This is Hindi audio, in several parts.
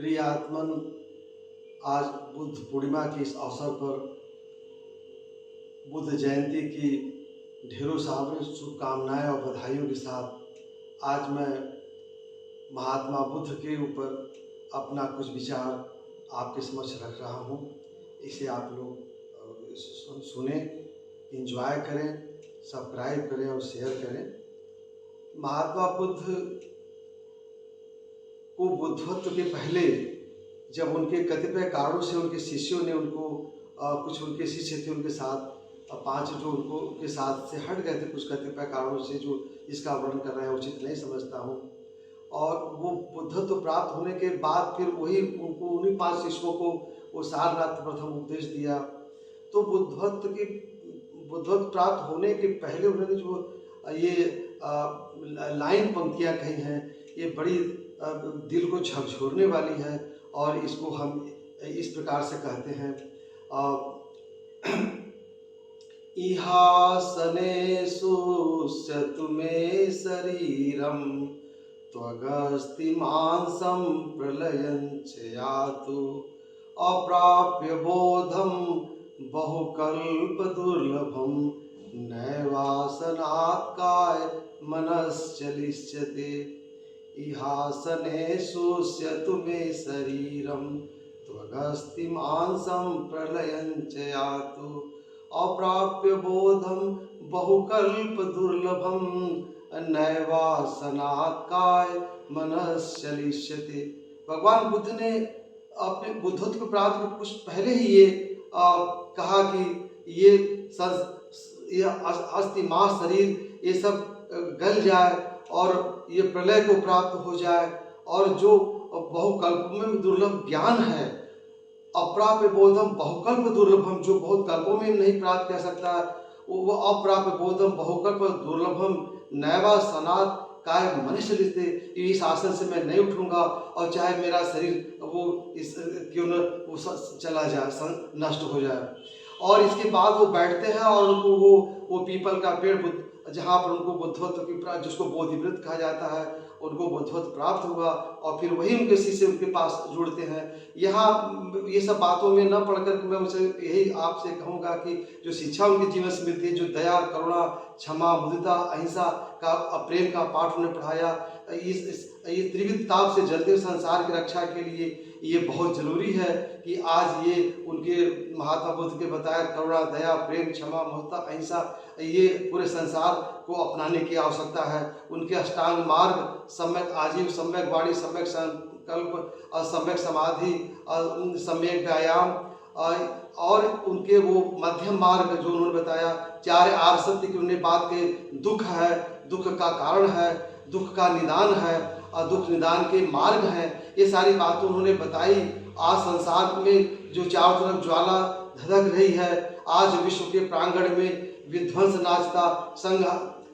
प्रिय आत्मन, आज बुद्ध पूर्णिमा के इस अवसर पर बुद्ध जयंती की ढेरों सारी शुभकामनाएं और बधाइयों के साथ आज मैं महात्मा बुद्ध के ऊपर अपना कुछ विचार आपके समक्ष रख रहा हूँ। इसे आप लोग सुने, एंजॉय करें, सब्सक्राइब करें और शेयर करें। महात्मा बुद्ध को बुद्धत्व के पहले जब उनके कतिपय कारणों से उनके शिष्यों ने उनको कुछ उनके शिष्य थे उनके साथ 5 जो उनको के साथ से हट गए थे कुछ कतिपय कारणों से, जो इसका वर्णन कर रहे हैं उचित नहीं समझता हूँ। और वो बुद्धत्व प्राप्त होने के बाद फिर वही उनको उन्हीं 5 शिष्यों को वो सारनाथ प्रथम उपदेश दिया। तो बुद्धत्व प्राप्त होने के पहले उन्होंने जो ये लाइन पंक्तियाँ कही हैं, ये बड़ी दिल को झकझोरने वाली है। और इसको हम इस प्रकार से कहते हैं, इहासनेषु स्यतु मे शरीरम त्वगस्ति मांसं प्रलयं च यातु अप्राप्य बोधम बहुकल्प दुर्लभम नैवासनात् काय मनश्चलिष्यते। इहासनेषु स्यतु मे शरीरम त्वगस्ति मांसं प्रलयं च यातु अप्राप्य बोधम बहुकल्प दुर्लभम नैवासनात् काय मनश्चलिष्यते। भगवान बुद्ध ने अपने बुद्धत्व प्राप्त के कुछ पहले ही ये कहा कि ये अस्थि मांस शरीर ये सब गल जाए और ये प्रलय को प्राप्त हो जाए, और जो बहुकल्प में दुर्लभ ज्ञान है, अप्राप्य बोधम बहुकल्प दुर्लभम, जो बहुत कल्पों में नहीं प्राप्त कर सकता, वो अप्राप्य बोधम बहुकल्प दुर्लभम नैवासनात् काय मनुष्य लिखते। इस आसन से मैं नहीं उठूंगा और चाहे मेरा शरीर वो इस क्यों न वो चला जाए, नष्ट हो जाए। और इसके बाद वो बैठते हैं और उनको वो पीपल का पेड़ जहाँ पर उनको बुद्धत्व की जिसको बोधिवृत्त कहा जाता है, उनको बुद्धत्व प्राप्त हुआ और फिर वही उनके शिष्य उनके पास जुड़ते हैं। यहाँ ये सब बातों में न पढ़कर मैं उनसे यही आपसे कहूँगा कि जो शिक्षा उनके जीवन से मिलती है, जो दया, करुणा, क्षमा, मुदिता, अहिंसा का, प्रेम का पाठ उन्हें पढ़ाया, ये त्रिविध ताप से जलते संसार की रक्षा के लिए ये बहुत जरूरी है कि आज ये उनके महात्मा बुद्ध के बताया करुणा, दया, प्रेम, क्षमा, मुदिता, अहिंसा, ये पूरे संसार को अपनाने की आवश्यकता है। उनके अष्टांग मार्ग, सम्यक आजीव, सम्यक वाणी, सम्यक संकल्प और सम्यक समाधि और सम्यक व्यायाम, और उनके वो मध्यम मार्ग जो उन्होंने बताया, 4 आर्य सत्य की उन्हें बात के दुख है, दुख का कारण है, दुख का निदान है और दुख निदान के मार्ग हैं, ये सारी बातें उन्होंने बताई। आज संसार में जो चारों तरफ ज्वाला धधक रही है, आज विश्व के प्रांगण में विध्वंस नाचता, संघ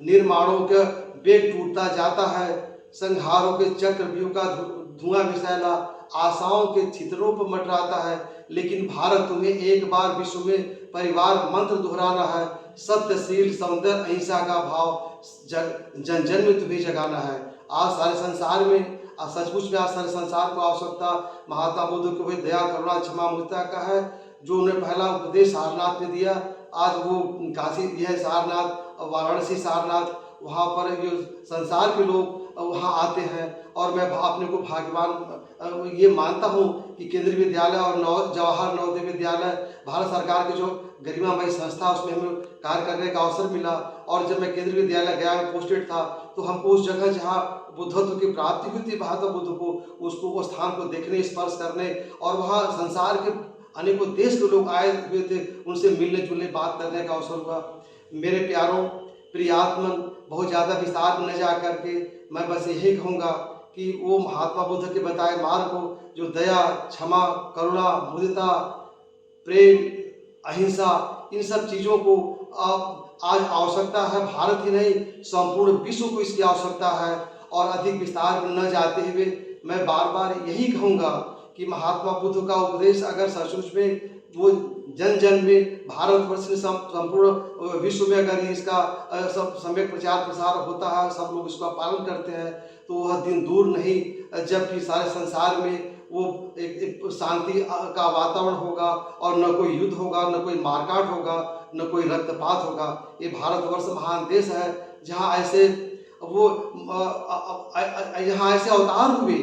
निर्माणों का वेग टूटता जाता है, संहारों के चक्रव्यूह का धुआं विषैला आशाओं के छितरों पर मंडराता है। लेकिन भारत तुम्हें एक बार विश्व में परिवार मंत्र दोहराना है, सत्यशील, सौंदर्य, अहिंसा का भाव जन जन में तुम्हें जगाना है। आज सारे संसार में सचमुच में आज सारे संसार को आवश्यकता महात्मा बुद्ध को भी दया, करुणा, क्षमा, मुदिता का है। जो उन्हें पहला उपदेश सारनाथ ने दिया, आज वो काशी भी है सारनाथ, वाराणसी सारनाथ, वहाँ पर जो संसार के लोग वहाँ आते हैं। और मैं अपने को भाग्यवान ये मानता हूँ कि केंद्रीय विद्यालय और जवाहर नवोदय विद्यालय भारत सरकार की जो गरिमामयी संस्था, उसमें हमें कार्य करने का अवसर मिला। और जब मैं केंद्रीय विद्यालय गया में पोस्टेड था, तो हमको उस जगह जहाँ बुद्धत्व की प्राप्ति हुई थी महात्मा बुद्ध को, उसको वो स्थान को देखने, स्पर्श करने, और वहाँ संसार के अनेकों देश के लोग आए हुए थे, उनसे मिलने जुलने, बात करने का अवसर हुआ। मेरे प्यारों, प्रियात्मन, बहुत ज़्यादा विस्तार में न जा करके मैं बस यही कहूँगा कि वो महात्मा बुद्ध के बताए मार्ग को, जो दया, क्षमा, करुणा, मुदिता, प्रेम, अहिंसा, इन सब चीज़ों को आज आवश्यकता है। भारत ही नहीं, संपूर्ण विश्व को इसकी आवश्यकता है। और अधिक विस्तार में न जाते हुए मैं बार बार यही कहूँगा कि महात्मा बुद्ध का उपदेश अगर सचमुच में वो जन जन में, भारतवर्ष में, संपूर्ण विश्व में अगर इसका सब सम्यक प्रचार प्रसार होता है, सब लोग इसका पालन करते हैं, तो वह दिन दूर नहीं जबकि सारे संसार में वो एक शांति का वातावरण होगा और न कोई युद्ध होगा, न कोई मारकाट होगा, न कोई रक्तपात होगा। ये भारतवर्ष महान देश है जहाँ ऐसे वो यहाँ ऐसे अवतार हुए।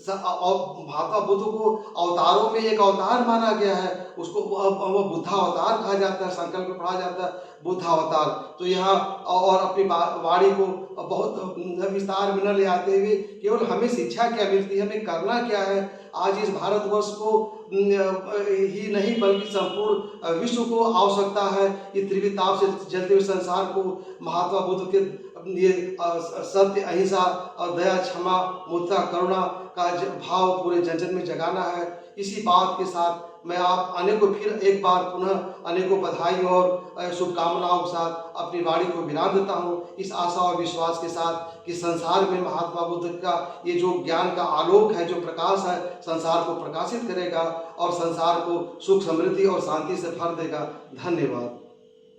महात्मा बुद्ध को अवतारों में एक अवतार माना गया है। उसको वो बुद्धा अवतार कहा जाता है, संकल्प में पढ़ा जाता है बुद्धा अवतार। तो यहाँ और अपनी वाणी को बहुत विस्तार में न ले आते हुए केवल हमें शिक्षा क्या मिलती है, हमें करना क्या है। आज इस भारतवर्ष को ही नहीं बल्कि संपूर्ण विश्व को आवश्यकता है कि त्रिविताप से जलते हुए संसार को महात्मा बुद्ध के ये सत्य, अहिंसा और दया, क्षमा, मुद्रा, करुणा का भाव पूरे जन जन में जगाना है। इसी बात के साथ मैं आप अनेकों फिर एक बार पुनः अनेकों बधाई और शुभकामनाओं के साथ अपनी वाणी को विराम देता हूँ, इस आशा और विश्वास के साथ कि संसार में महात्मा बुद्ध का ये जो ज्ञान का आलोक है, जो प्रकाश है, संसार को प्रकाशित करेगा और संसार को सुख, समृद्धि और शांति से भर देगा। धन्यवाद।